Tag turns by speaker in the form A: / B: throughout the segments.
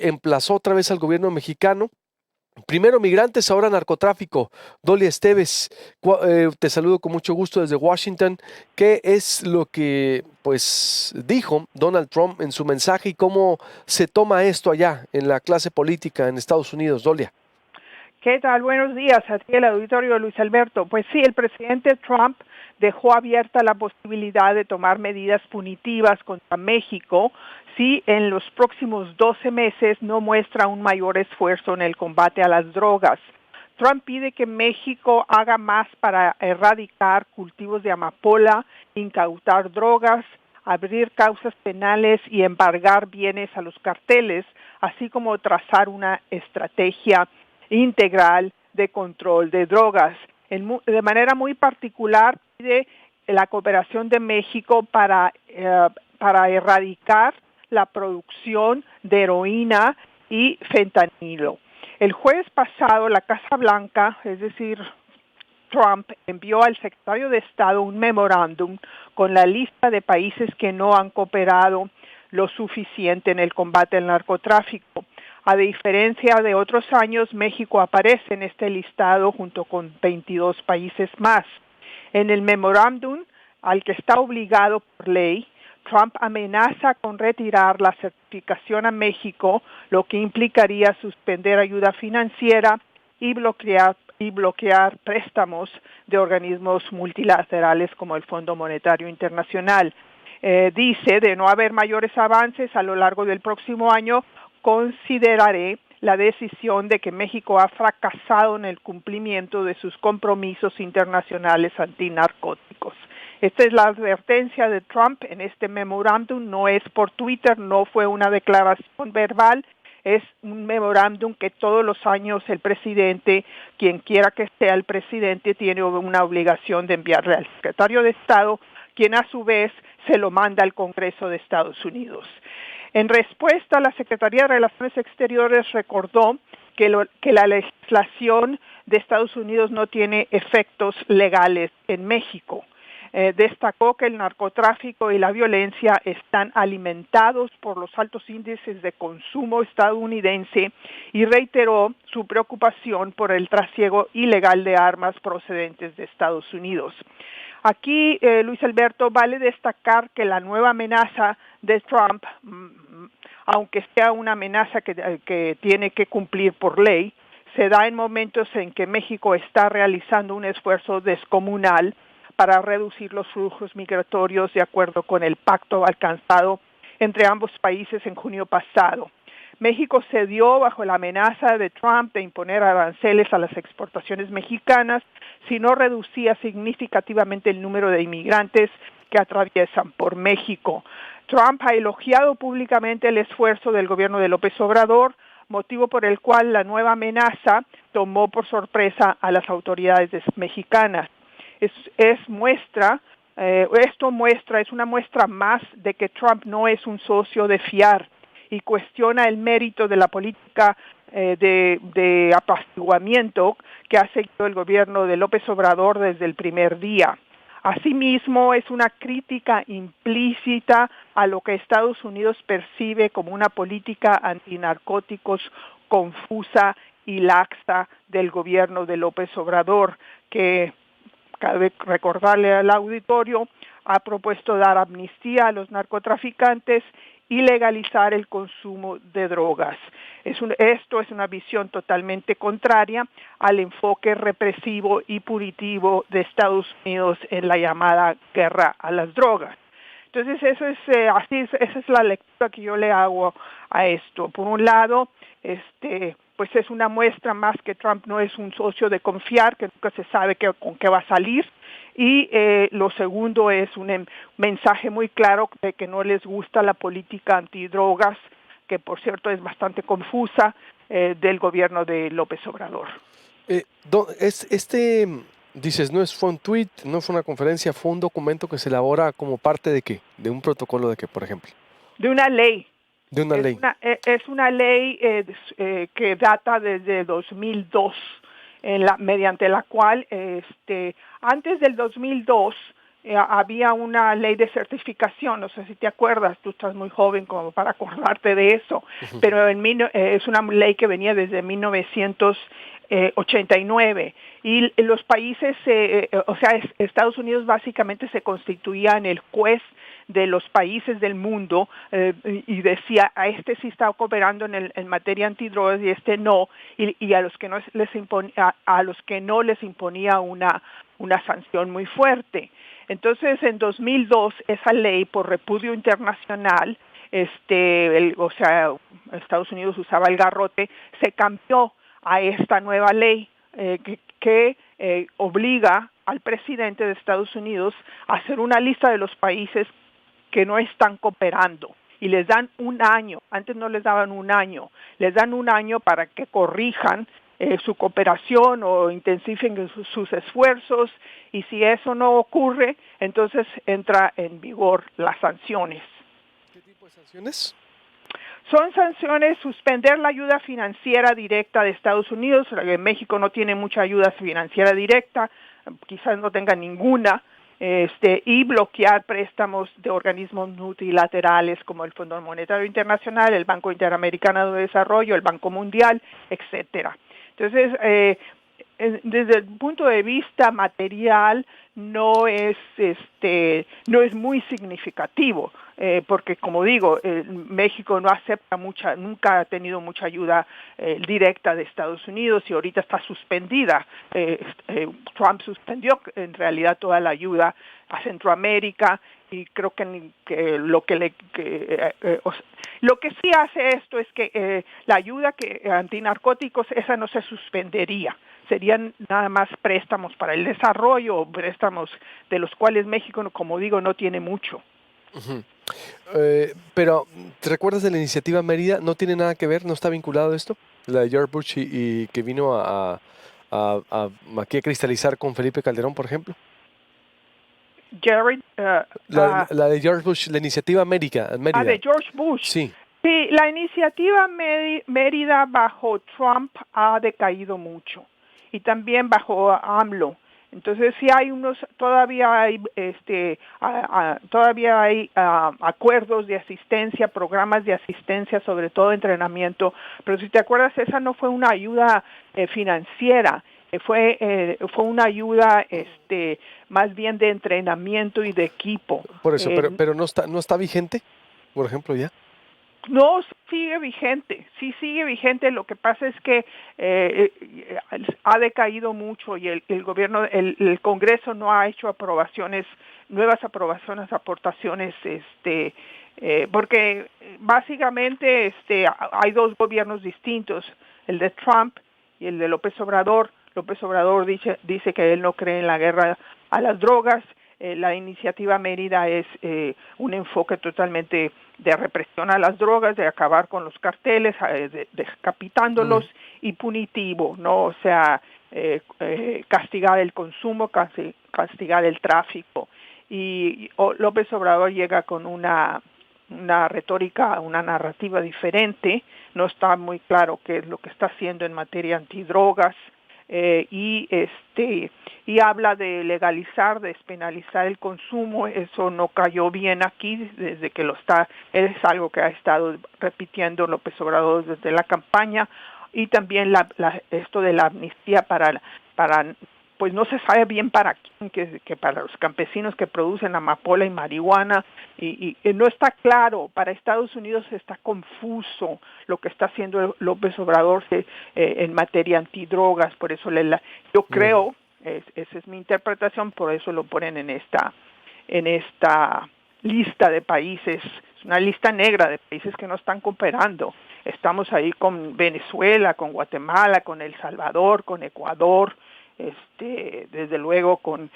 A: emplazó otra vez al gobierno mexicano. Primero migrantes, ahora narcotráfico. Dolly Esteves, te saludo con mucho gusto desde Washington. ¿Qué es lo que pues dijo Donald Trump en su mensaje y cómo se toma esto allá en la clase política en Estados Unidos, Dolia?
B: ¿Qué tal? Buenos días, aquí el auditorio Luis Alberto. Pues sí, el presidente Trump dejó abierta la posibilidad de tomar medidas punitivas contra México si en los próximos 12 meses no muestra un mayor esfuerzo en el combate a las drogas. Trump pide que México haga más para erradicar cultivos de amapola, incautar drogas, abrir causas penales y embargar bienes a los carteles, así como trazar una estrategia integral de control de drogas. De manera muy particular pide la cooperación de México para erradicar la producción de heroína y fentanilo. El jueves pasado, la Casa Blanca, es decir, Trump, envió al secretario de Estado un memorándum con la lista de países que no han cooperado lo suficiente en el combate al narcotráfico. A diferencia de otros años, México aparece en este listado junto con 22 países más. En el memorándum, al que está obligado por ley, Trump amenaza con retirar la certificación a México, lo que implicaría suspender ayuda financiera y bloquear préstamos de organismos multilaterales como el Fondo Monetario Internacional. Dice, de no haber mayores avances a lo largo del próximo año, consideraré la decisión de que México ha fracasado en el cumplimiento de sus compromisos internacionales antinarcóticos. Esta es la advertencia de Trump en este memorándum, no es por Twitter, no fue una declaración verbal, es un memorándum que todos los años el presidente, quien quiera que sea el presidente, tiene una obligación de enviarle al secretario de Estado, quien a su vez se lo manda al Congreso de Estados Unidos. En respuesta, la Secretaría de Relaciones Exteriores recordó que la legislación de Estados Unidos no tiene efectos legales en México. Destacó que el narcotráfico y la violencia están alimentados por los altos índices de consumo estadounidense y reiteró su preocupación por el trasiego ilegal de armas procedentes de Estados Unidos. Aquí, Luis Alberto, vale destacar que la nueva amenaza de Trump, aunque sea una amenaza que tiene que cumplir por ley, se da en momentos en que México está realizando un esfuerzo descomunal para reducir los flujos migratorios de acuerdo con el pacto alcanzado entre ambos países en junio pasado. México cedió bajo la amenaza de Trump de imponer aranceles a las exportaciones mexicanas si no reducía significativamente el número de inmigrantes que atraviesan por México. Trump ha elogiado públicamente el esfuerzo del gobierno de López Obrador, motivo por el cual la nueva amenaza tomó por sorpresa a las autoridades mexicanas. Es una muestra más de que Trump no es un socio de fiar y cuestiona el mérito de la política de apaciguamiento que ha seguido el gobierno de López Obrador desde el primer día. Asimismo, es una crítica implícita a lo que Estados Unidos percibe como una política antinarcóticos confusa y laxa del gobierno de López Obrador, que, cabe recordarle al auditorio, ha propuesto dar amnistía a los narcotraficantes y legalizar el consumo de drogas. Esto es una visión totalmente contraria al enfoque represivo y punitivo de Estados Unidos en la llamada guerra a las drogas. Entonces, esa es la lectura que yo le hago a esto. Por un lado, pues es una muestra más que Trump no es un socio de confiar, que nunca se sabe con qué va a salir. Y lo segundo es un mensaje muy claro de que no les gusta la política antidrogas, que por cierto es bastante confusa, del gobierno de López Obrador.
A: Dices, fue un tweet, no fue una conferencia, fue un documento que se elabora como parte de ¿qué? De un protocolo de qué, por ejemplo.
B: De una ley.
A: De una ley.
B: Es una ley que data desde 2002, mediante la cual antes del 2002 había una ley de certificación, no sé si te acuerdas, tú estás muy joven como para acordarte de eso, pero es una ley que venía desde 1989 y los países, Estados Unidos básicamente se constituía en el juez de los países del mundo y decía, a este sí está cooperando en materia antidrogas y este no, y a los que no les imponía una sanción muy fuerte. Entonces, en 2002, esa ley por repudio internacional, Estados Unidos usaba el garrote, se cambió a esta nueva ley que obliga al presidente de Estados Unidos a hacer una lista de los países que no están cooperando y les dan un año. Antes no les daban un año, les dan un año para que corrijan su cooperación o intensifiquen sus esfuerzos, y si eso no ocurre, entonces entra en vigor las sanciones.
A: ¿Qué tipo de sanciones?
B: Son sanciones: suspender la ayuda financiera directa de Estados Unidos. México no tiene mucha ayuda financiera directa, quizás no tenga ninguna, y bloquear préstamos de organismos multilaterales como el Fondo Monetario Internacional, el Banco Interamericano de Desarrollo, el Banco Mundial, etcétera. Entonces, desde el punto de vista material no es muy significativo, porque como digo, México no acepta nunca ha tenido mucha ayuda directa de Estados Unidos, y ahorita está suspendida. Trump suspendió en realidad toda la ayuda a Centroamérica, y creo que lo que sí hace esto es que la ayuda antinarcóticos, esa no se suspendería. Serían nada más préstamos para el desarrollo, o préstamos de los cuales México, como digo, no tiene mucho.
A: Uh-huh. Pero, ¿te recuerdas de la iniciativa Mérida? ¿No tiene nada que ver? ¿No está vinculado esto? La de George Bush y que vino aquí a cristalizar con Felipe Calderón, por ejemplo.
B: Jared,
A: la de George Bush, la iniciativa Mérida.
B: De George Bush.
A: Sí.
B: Sí, la iniciativa Mérida bajo Trump ha decaído mucho, y también bajo AMLO. Entonces sí hay todavía hay acuerdos de asistencia, programas de asistencia, sobre todo entrenamiento, pero si te acuerdas, esa no fue una ayuda financiera, fue una ayuda más bien de entrenamiento y de equipo.
A: Por eso, pero no está vigente, por ejemplo, ya.
B: No, sigue vigente, sí sigue vigente. Lo que pasa es que ha decaído mucho, y el gobierno, el Congreso no ha hecho nuevas aportaciones, porque básicamente hay dos gobiernos distintos, el de Trump y el de López Obrador. López Obrador dice que él no cree en la guerra a las drogas. La iniciativa Mérida es un enfoque totalmente de represión a las drogas, de acabar con los carteles, decapitándolos, y punitivo, ¿no? O sea, castigar el consumo, castigar el tráfico. Y López Obrador llega con una retórica, una narrativa diferente. No está muy claro qué es lo que está haciendo en materia antidrogas. Y habla de legalizar, de despenalizar el consumo. Eso no cayó bien aquí desde que es algo que ha estado repitiendo López Obrador desde la campaña. Y también esto de la amnistía para pues no se sabe bien para quién, que para los campesinos que producen amapola y marihuana, y no está claro. Para Estados Unidos está confuso lo que está haciendo López Obrador en materia antidrogas. Por eso yo creo, esa es mi interpretación, por eso lo ponen en esta lista de países. Es una lista negra de países que no están cooperando. Estamos ahí con Venezuela, con Guatemala, con El Salvador, con Ecuador, desde luego con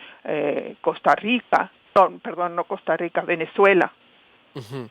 B: Costa Rica, no Costa Rica, Venezuela.
A: Uh-huh.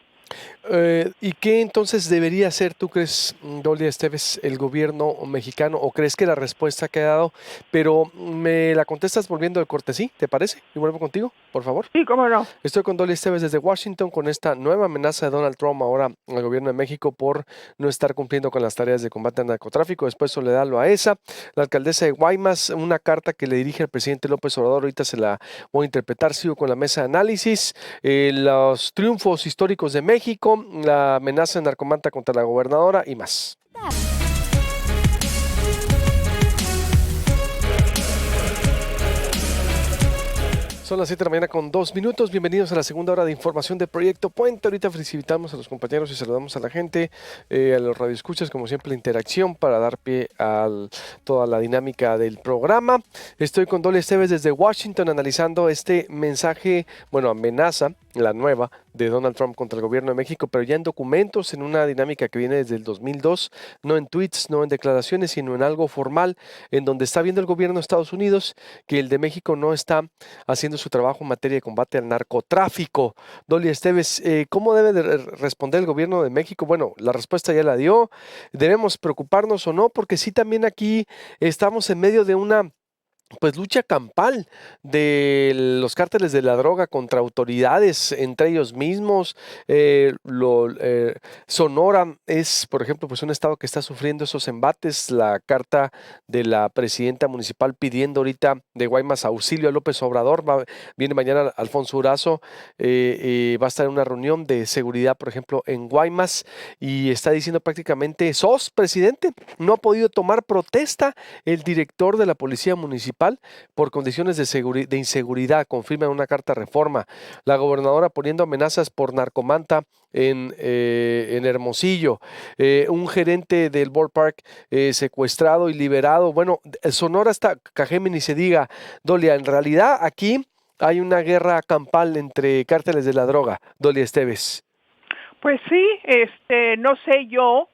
A: ¿Y qué entonces debería hacer, tú crees, Dolia Esteves, el gobierno mexicano? ¿O crees que la respuesta que ha dado, pero me la contestas volviendo al corte, sí? ¿Te parece? Y vuelvo contigo, por favor.
B: Sí, cómo no.
A: Estoy con Dolia Esteves desde Washington con esta nueva amenaza de Donald Trump ahora al gobierno de México por no estar cumpliendo con las tareas de combate al narcotráfico. Después Soledad Loaesa, la alcaldesa de Guaymas, una carta que le dirige al presidente López Obrador. Ahorita se la voy a interpretar. Sigo con la mesa de análisis. Los triunfos históricos de México, la amenaza de narcomanta contra la gobernadora y más. Son las 7 de la mañana con 2 minutos. Bienvenidos a la segunda hora de información de Proyecto Puente. Ahorita felicitamos a los compañeros y saludamos a la gente, a los radioescuchas, como siempre, la interacción para dar pie a toda la dinámica del programa. Estoy con Dolia Esteves desde Washington analizando este mensaje, amenaza, la nueva, de Donald Trump contra el gobierno de México, pero ya en documentos, en una dinámica que viene desde el 2002, no en tweets, no en declaraciones, sino en algo formal, en donde está viendo el gobierno de Estados Unidos que el de México no está haciendo su trabajo en materia de combate al narcotráfico. Dolia Esteves, ¿cómo debe de responder el gobierno de México? Bueno, la respuesta ya la dio. ¿Debemos preocuparnos o no? Porque sí, también aquí estamos en medio de una lucha campal de los cárteles de la droga contra autoridades, entre ellos mismos. Sonora es, por ejemplo, un estado que está sufriendo esos embates. La carta de la presidenta municipal pidiendo ahorita de Guaymas auxilio a López Obrador. Viene mañana Alfonso Durazo, va a estar en una reunión de seguridad, por ejemplo, en Guaymas, y está diciendo prácticamente: sos presidente, no ha podido tomar protesta el director de la policía municipal por condiciones de inseguridad, confirma en una carta reforma. La gobernadora poniendo amenazas por narcomanta en Hermosillo. Un gerente del ballpark secuestrado y liberado. Bueno, Sonora hasta Cajeme ni se diga. Dolia, en realidad aquí hay una guerra campal entre cárteles de la droga. Dolia Esteves.
B: Pues sí, no sé yo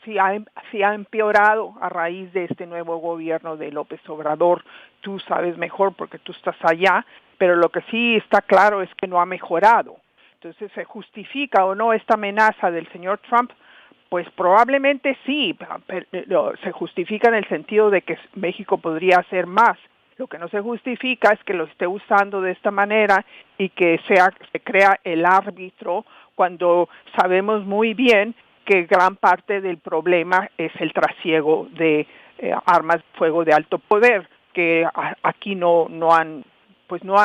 B: si ha empeorado a raíz de este nuevo gobierno de López Obrador. Tú sabes mejor porque tú estás allá, pero lo que sí está claro es que no ha mejorado. Entonces, ¿se justifica o no esta amenaza del señor Trump? Pues probablemente sí, se justifica en el sentido de que México podría hacer más. Lo que no se justifica es que lo esté usando de esta manera y que se crea el árbitro cuando sabemos muy bien que gran parte del problema es el trasiego de armas de fuego de alto poder, que aquí no han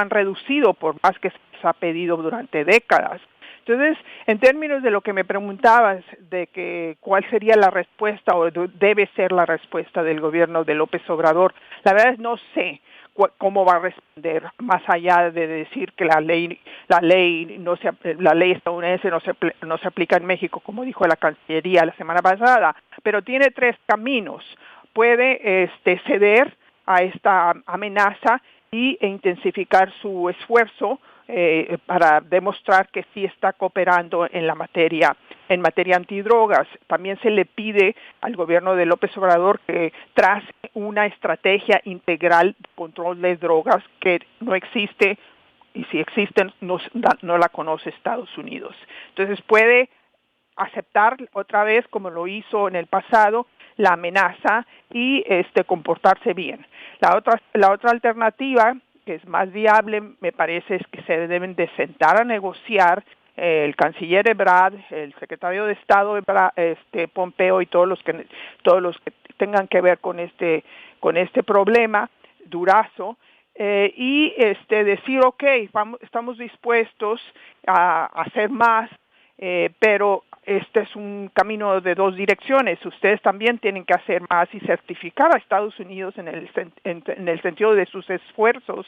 B: reducido por más que se ha pedido durante décadas. Entonces, en términos de lo que me preguntabas, de que cuál sería la respuesta o debe ser la respuesta del gobierno de López Obrador, la verdad es no sé cómo va a responder, más allá de decir que la ley estadounidense no se aplica en México, como dijo la Cancillería la semana pasada, pero tiene tres caminos. Puede ceder a esta amenaza e intensificar su esfuerzo para demostrar que sí está cooperando en materia antidrogas. También se le pide al gobierno de López Obrador que trace una estrategia integral de control de drogas que no existe, y si existe no la conoce Estados Unidos. Entonces puede aceptar otra vez, como lo hizo en el pasado, la amenaza y comportarse bien. La otra alternativa, que es más viable, me parece, es que se deben de sentar a negociar el canciller Ebrard, el secretario de Estado Ebrard, Pompeo y todos los que tengan que ver con este problema, Durazo, y decir, estamos dispuestos a hacer más, pero este es un camino de dos direcciones. Ustedes también tienen que hacer más y certificar a Estados Unidos en el sentido de sus esfuerzos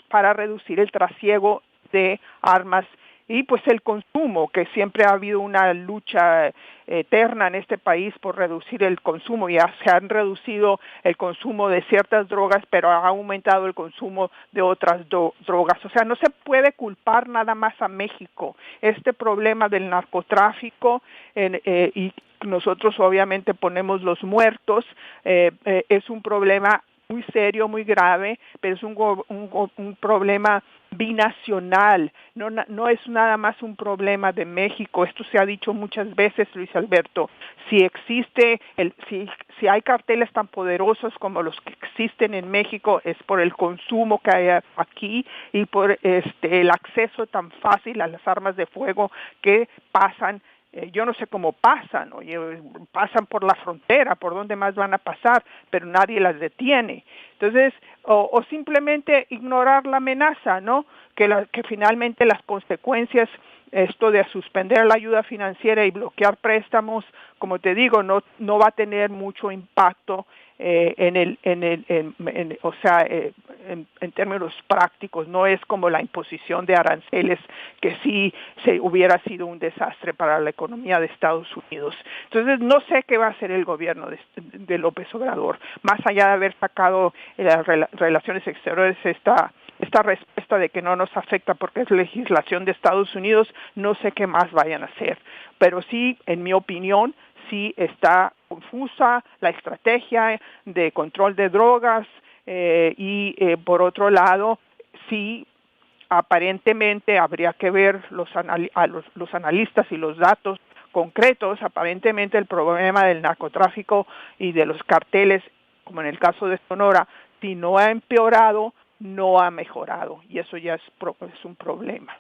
B: para reducir el trasiego de armas y pues el consumo, que siempre ha habido una lucha eterna en este país por reducir el consumo. Ya se han reducido el consumo de ciertas drogas, pero ha aumentado el consumo de otras drogas. O sea, no se puede culpar nada más a México. Este problema del narcotráfico, y nosotros obviamente ponemos los muertos, es un problema muy serio, muy grave, pero es un problema binacional, no es nada más un problema de México. Esto se ha dicho muchas veces, Luis Alberto. Si hay carteles tan poderosos como los que existen en México, es por el consumo que hay aquí y por el acceso tan fácil a las armas de fuego que pasan. Yo no sé cómo pasan, pasan por la frontera, por donde más van a pasar, pero nadie las detiene. Entonces, o simplemente ignorar la amenaza, ¿no? Que finalmente las consecuencias, esto de suspender la ayuda financiera y bloquear préstamos, como te digo, no va a tener mucho impacto en términos prácticos. No es como la imposición de aranceles, que sí se hubiera sido un desastre para la economía de Estados Unidos. Entonces, no sé qué va a hacer el gobierno de López Obrador, más allá de haber sacado las relaciones exteriores esta respuesta de que no nos afecta porque es legislación de Estados Unidos. No sé qué más vayan a hacer, pero sí, en mi opinión, sí está confusa la estrategia de control de drogas por otro lado, sí, aparentemente habría que ver los analistas y los datos concretos. Aparentemente el problema del narcotráfico y de los carteles, como en el caso de Sonora, si no ha empeorado, no ha mejorado, y eso ya es un problema.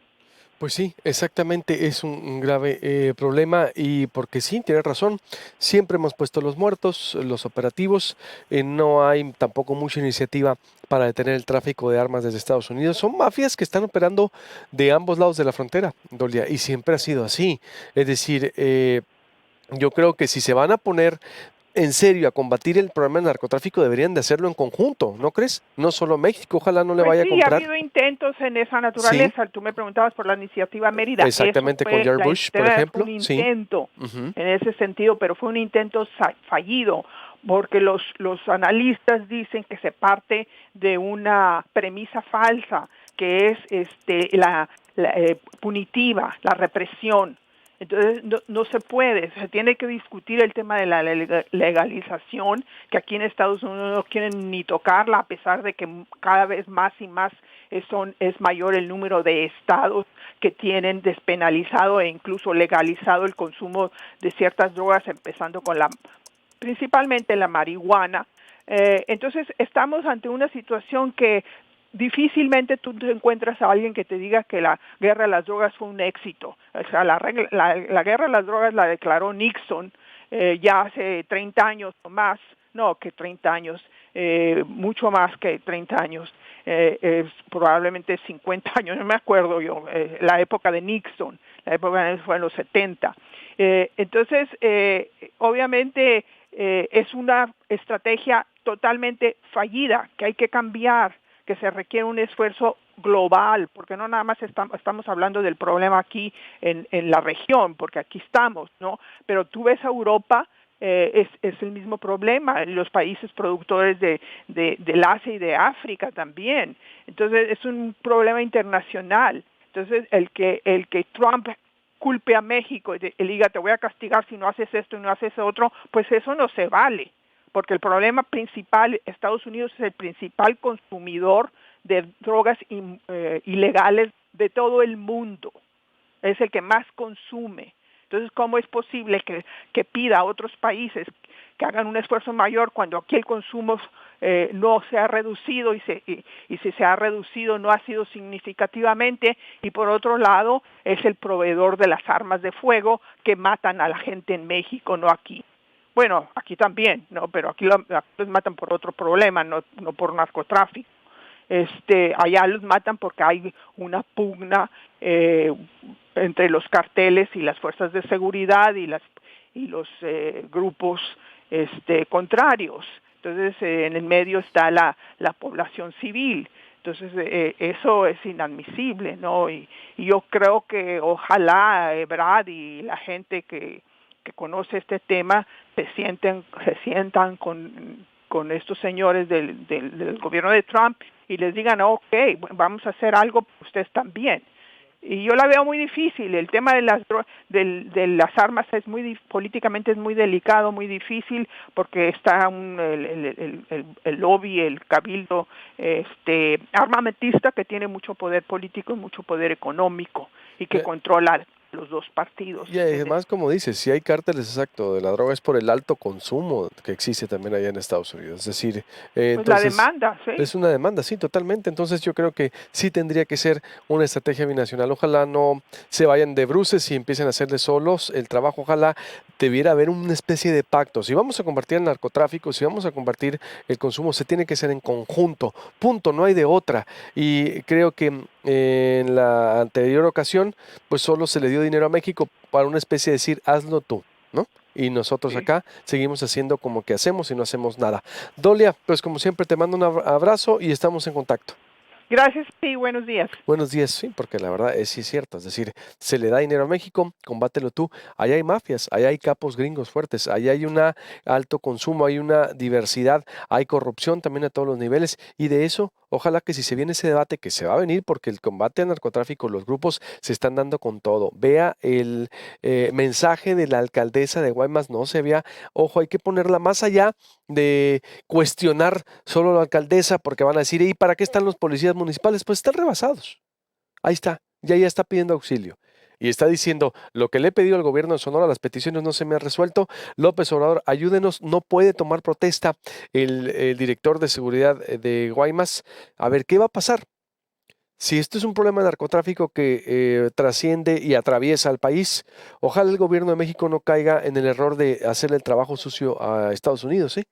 A: Pues sí, exactamente, es un grave problema y porque sí, tienes razón, siempre hemos puesto los muertos, los operativos, no hay tampoco mucha iniciativa para detener el tráfico de armas desde Estados Unidos. Son mafias que están operando de ambos lados de la frontera, Dolia, y siempre ha sido así. Es decir, yo creo que si se van a poner en serio a combatir el problema del narcotráfico, deberían de hacerlo en conjunto, ¿no crees? No solo México, ojalá no le
B: Pues
A: vaya a
B: sí, ha
A: comprar.
B: habido intentos en esa
A: Sí,
B: naturaleza. Tú me preguntabas por la iniciativa Mérida. Eso
A: exactamente, con
B: fue,
A: Jared
B: la
A: Bush, por
B: iniciativa fue un
A: ejemplo, sí.
B: intento
A: Ujú.
B: en ese sentido, pero fue un intento fallido, porque los analistas dicen que se parte de una premisa falsa, que es la punitiva, la represión. Entonces no se puede, se tiene que discutir el tema de la legalización, que aquí en Estados Unidos no quieren ni tocarla, a pesar de que cada vez más y más es mayor el número de estados que tienen despenalizado e incluso legalizado el consumo de ciertas drogas, empezando con principalmente la marihuana. Entonces estamos ante una situación que difícilmente tú te encuentras a alguien que te diga que la guerra de las drogas fue un éxito. O sea, la guerra de las drogas la declaró Nixon ya hace 30 años o más, no que 30 años, mucho más que 30 años, probablemente 50 años, no me acuerdo yo, la época de Nixon, la época fue en los 70. Entonces, obviamente es una estrategia totalmente fallida que hay que cambiar, que se requiere un esfuerzo global, porque no nada más estamos hablando del problema aquí en la región, porque aquí estamos, ¿no? Pero tú ves a Europa, es el mismo problema, los países productores del Asia y de África también. Entonces es un problema internacional. Entonces el que Trump culpe a México y diga te voy a castigar si no haces esto y no haces otro, pues eso no se vale, porque el problema principal, Estados Unidos es el principal consumidor de drogas ilegales de todo el mundo, es el que más consume. Entonces, ¿cómo es posible que pida a otros países que hagan un esfuerzo mayor cuando aquí el consumo no se ha reducido y si se ha reducido no ha sido significativamente, y por otro lado es el proveedor de las armas de fuego que matan a la gente en México, no aquí? Bueno, aquí también, no, pero aquí los matan por otro problema, no por narcotráfico. Allá los matan porque hay una pugna entre los carteles y las fuerzas de seguridad y los grupos contrarios. Entonces, en el medio está la población civil. Entonces, eso es inadmisible, ¿no? Y yo creo que ojalá Brad y la gente que conoce este tema se sientan con estos señores del gobierno de Trump y les digan, ok, vamos a hacer algo, ustedes también. Y yo la veo muy difícil. El tema de de las armas es políticamente es muy delicado, muy difícil, porque está el lobby, el cabildo armamentista, que tiene mucho poder político y mucho poder económico y que controla los dos partidos.
A: Y además, como dices, si hay cárteles, exacto, de la droga es por el alto consumo que existe también allá en Estados Unidos. Es decir,
B: Pues
A: entonces
B: la demanda, sí.
A: es una demanda, sí, totalmente. Entonces yo creo que sí tendría que ser una estrategia binacional. Ojalá no se vayan de bruces y empiecen a hacerle solos el trabajo. Ojalá debiera haber una especie de pacto. Si vamos a combatir el narcotráfico, si vamos a combatir el consumo, se tiene que hacer en conjunto. Punto, no hay de otra. Y creo que en la anterior ocasión, pues solo se le dio dinero a México para una especie de decir, hazlo tú, ¿no? Y nosotros
B: Sí.
A: acá seguimos haciendo como que hacemos y no hacemos nada. Dolia, pues como siempre te mando un abrazo y estamos en contacto.
B: Gracias y buenos días.
A: Buenos días, sí, porque la verdad es sí es cierto, es decir, se le da dinero a México, combátelo tú. Allá hay mafias, allá hay capos gringos fuertes, allá hay un alto consumo, hay una diversidad, hay corrupción también a todos los niveles y de eso, ojalá que si se viene ese debate, que se va a venir porque el combate al narcotráfico, los grupos se están dando con todo. Vea el mensaje de la alcaldesa de Guaymas, no se vea, ojo, hay que ponerla más allá de cuestionar solo a la alcaldesa porque van a decir, ¿y para qué están los policías municipales? Pues están rebasados. Ahí está, ya está pidiendo auxilio. Y está diciendo, lo que le he pedido al gobierno de Sonora, las peticiones no se me han resuelto. López Obrador, ayúdenos, no puede tomar protesta el director de seguridad de Guaymas. A ver, ¿qué va a pasar? Si esto es un problema de narcotráfico que trasciende y atraviesa al país, ojalá el gobierno de México no caiga en el error de hacerle el trabajo sucio a Estados Unidos, ¿sí?